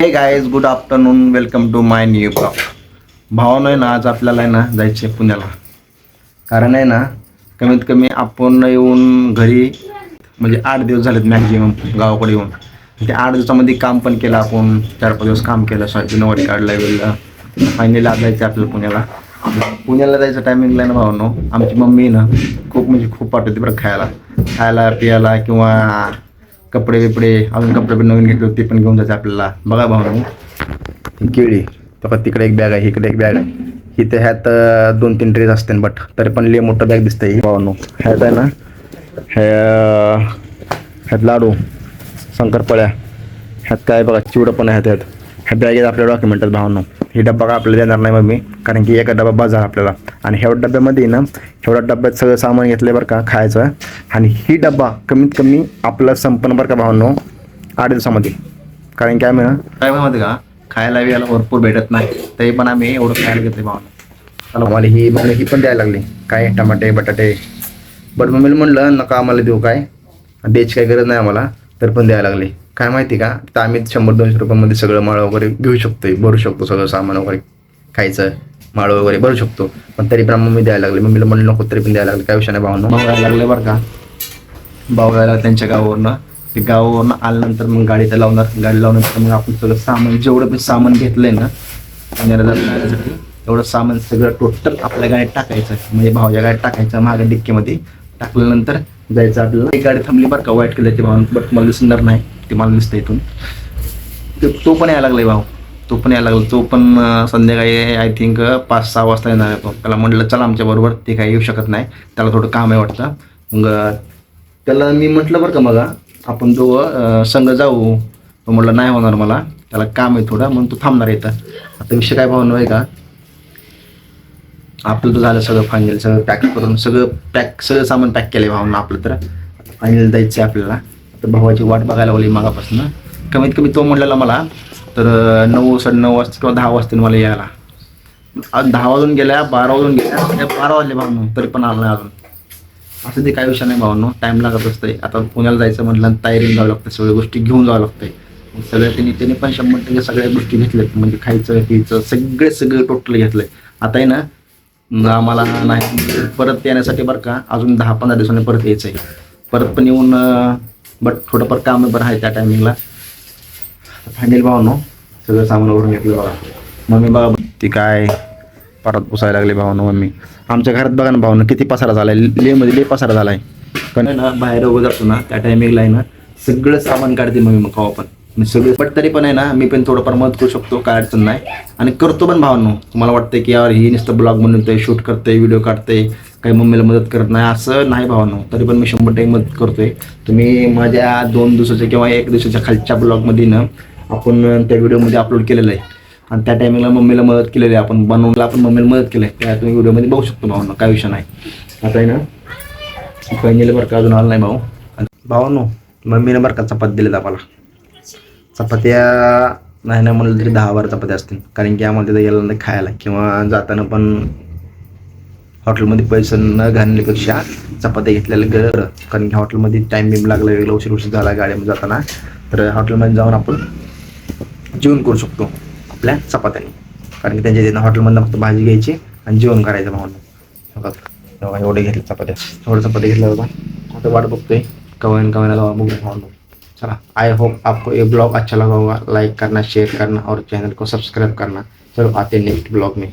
हे guys, good afternoon, welcome to my new blog. भावानं आहे ना, आज आपल्याला आहे ना जायचं आहे पुण्याला. कारण आहे ना, कमीत कमी आपण येऊन घरी म्हणजे 8 दिवस झालेत मॅक्झिमम गावाकडे येऊन. ते 8 दिवसामध्ये काम पण केलं आपण, 4-5 दिवस काम केलं, सोयाबीन काढलं वेळेला. फायनली आज जायचं आपल्याला पुण्याला. पुण्याला जायचं टायमिंगला आहे ना भावांनो, आमची मम्मी ना खूप म्हणजे खूप पाठवते बरं खायला पियाला किंवा कपडे बिपडे, अजून कपडे पण नवीन घेतले ते पण घेऊन जायचे आपल्याला. बघा भाऊ ही केळी तर तिकडे एक बॅग आहे, इकडे एक बॅग आहे. इथे ह्यात 2-3 ड्रेस असते, बट तरी पण लय मोठं बॅग दिसतंय भावांनो. ह्यात आहे ना ह्यात लाडू, शंकरपाळ्या, ह्यात काय बघा चिवडं पण आहे ह्यात. ह्या बॅगेत आपले डॉक्युमेंट आहेत भावांनो. ही डब्बा का आपल्याला देणार नाही मम्मी, कारण की एका डबा बाजार आपल्याला. आणि ह्या डब्यामध्ये ना डब्यात सगळं सामान घेतलं बरं का खायचं. आणि ही डब्बा कमीत कमी आपलं संपन्न बरं का भावांनो 8 दिवसामध्ये. कारण की आम्ही ना टायमामध्ये का खायला बियाला भरपूर भेटत नाही, तरी पण आम्ही एवढं खायला घेतलं भावांनो. चला आम्हाला ही पण द्यायला लागली काय टमाटे बटाटे. बट मम्मीला म्हणलं नका आम्हाला देऊ, काय द्यायची काही गरज नाही आम्हाला, तर पण द्यायला लागली. काय माहिती का, तर आम्ही 100-200 रुपयामध्ये सगळं माळ वगैरे घेऊ शकतो, भरू शकतो, सगळं सामान वगैरे खायचं माळ वगैरे भरू शकतो. पण तरी पण मम्मी द्यायला लागली. मम्मीला म्हणलं नको, तरी पण द्यायला लागले. काय विषय नाही भावांनो. भाऊ यायला लागले बरं का, भाऊ यायला त्यांच्या गावावरनं. ते गावावरनं आल्यानंतर मग गाडी तर लावणार, गाडी लावल्यानंतर मग आपण सगळं सामान जेवढं पण सामान घेतलंय ना पुण्याला जाण्यासाठी, तेवढं सामान सगळं टोटल आपल्या गाडीत टाकायचं. म्हणजे भावाच्या गाडीत टाकायचं, मागे डिक्कीमध्ये टाकल्यानंतर जायचं आपल्याला. एक गाडी थांबली बरं का, व्हाईट कलरची भाऊ, बट मला दिसणार नाही, ते मला दिसतं इथून. तो पण यायला लागलाय भाऊ, तो पण यायला लागला. तो पण संध्याकाळी आय थिंक 5-6 वाजता येणार आहे. तो त्याला म्हटलं चला आमच्याबरोबर, ते काही येऊ शकत नाही, त्याला थोडं काम आहे वाटतं. मग त्याला मी म्हटलं बरं का मग आपण जो संघ जाऊ. तो म्हटलं नाही होणार मला, त्याला काम आहे थोडं, म्हणून तो थांबणार येतं. आता विषय काय भावना आहे का, आपलं तर झालं सगळं फायनल, सगळं पॅक करून सगळं सामान पॅक केलं आहे भावना आपलं. तर फायनल जायचं आहे आपल्याला. तर भावाची वाट बघायला लागली मागापासून. कमीत कमी तो म्हटलेला मला तर 9-9:30 वाजता किंवा 10 वाजता मला यायला. आज 10 वाजून गेल्या, 12 वाजून गेल्या, 12 वाजले भावनो, तरी पण आलं नाही अजून. असं ते काही विषय नाही भावनो, टाईम लागत असतंय. आता पुण्याला जायचं म्हटलं तयारीला जावं लागतं, सगळ्या गोष्टी घेऊन जावं लागतंय. सगळ्या त्यांनी पण 100% सगळ्या गोष्टी घेतल्यात, म्हणजे खायचं पियचं सगळं टोटल घेतलंय. आता आहे ना आम्हाला नाही परत येण्यासाठी बरं का अजून 10-15 दिवसांनी परत यायचं आहे. परत पण येऊन बट थोडंफार काम बरं आहे त्या टायमिंगला. फायनल भावनो सगळं सामान वरून घेतलं बघा. मम्मी बघा ती काय परत पुसायला लागली भावनो. मम्मी आमच्या घरात बघा ना भावनो किती पसारा झाला आहे, लेमध्ये पसारा झाला आहे. कारण ना बाहेर उभं जातो ना त्या टायमिंगला आहे ना सगळं सामान काढते मम्मी मग खावा पण सगळं. बट तरी पण आहे ना मी पण थोडंफार मदत करू शकतो, काय अडचण नाही. आणि करतो पण भावनो. तुम्हाला वाटतं की यार ही नुसतं ब्लॉग बनवतोय, शूट करतोय, व्हिडिओ काढतोय, काही मम्मीला मदत करत नाही, असं नाही भावनो. तरी पण मी 100% मदत करतोय. तुम्ही माझ्या 2 दिवसाच्या किंवा 1 दिवसाच्या खालच्या ब्लॉगमध्ये ना आपण त्या व्हिडिओमध्ये अपलोड केलेलं आहे. आणि त्या टायमिंगला मम्मीला मदत केलेली आहे, आपण बनवून आपण मम्मीला मदत केली आहे, त्या तुम्ही व्हिडिओमध्ये बघू शकतो भावनो, काय विषय नाही. आता आहे ना फायनली बरं का अजून आलं नाही भावनो. मम्मीने बरं का चपाती दिलेत आम्हाला. चपात्या नाही ना म्हणलं तरी 10-12 चपात्या असतील, कारण की आम्हाला तिथं गेलं नाही खायला किंवा जाताना पण हॉटेलमध्ये पैसे न घालण्यापेक्षा चपात्या घेतलेलं बरं. कारण की हॉटेलमध्ये टाईम बिम लागला, वेगळा उशीर झाला गाडीमध्ये जाताना, तर हॉटेलमध्ये जाऊन आपण जेवण करू शकतो आपल्या चपात्याने. कारण की त्यांच्या तिथं हॉटेलमधनं फक्त भाजी घ्यायची आणि जेवण करायचं म्हणून. बघा एवढे घेतले चपात्या, थोडं चपात्या घेतल्या होता. आता वाट बघतोय कवायला बघू म्हणून. चला, आई होप आपको ये ब्लॉग अच्छा लगा होगा. लाइक करना, शेयर करना और चैनल को सब्सक्राइब करना. चलो आते हैं नेक्स्ट ब्लॉग में.